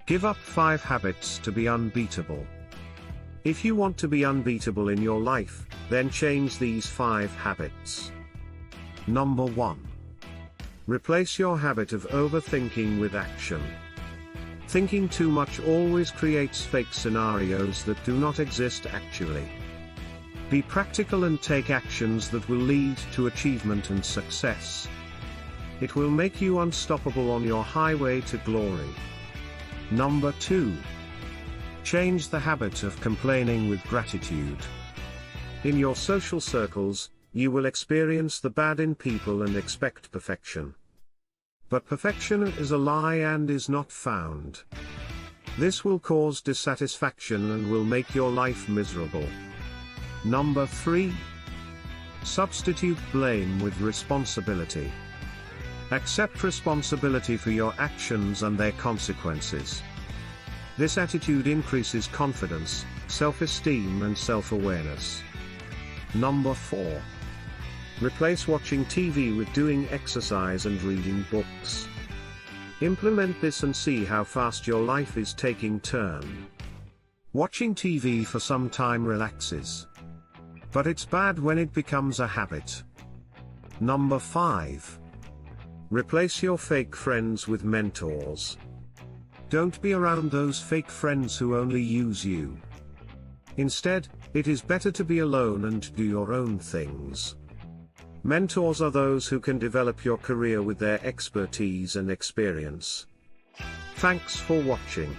Give up 5 habits to be unbeatable. If you want to be unbeatable in your life, then change these 5 habits. Number 1. Replace your habit of overthinking with action. Thinking too much always creates fake scenarios that do not exist actually. Be practical and take actions that will lead to achievement and success. It will make you unstoppable on your highway to glory. Number 2. Change the habit of complaining with gratitude. In your social circles, you will experience the bad in people and expect perfection. But perfection is a lie and is not found. This will cause dissatisfaction and will make your life miserable. Number 3. Substitute blame with responsibility. Accept responsibility for your actions and their consequences. This attitude increases confidence, self-esteem and self-awareness. Number 4. Replace watching TV with doing exercise and reading books. Implement this and see how fast your life is taking turn. Watching TV for some time relaxes. But it's bad when it becomes a habit. Number 5. Replace your fake friends with mentors. Don't be around those fake friends who only use you. Instead, it is better to be alone and do your own things. Mentors are those who can develop your career with their expertise and experience. Thanks for watching.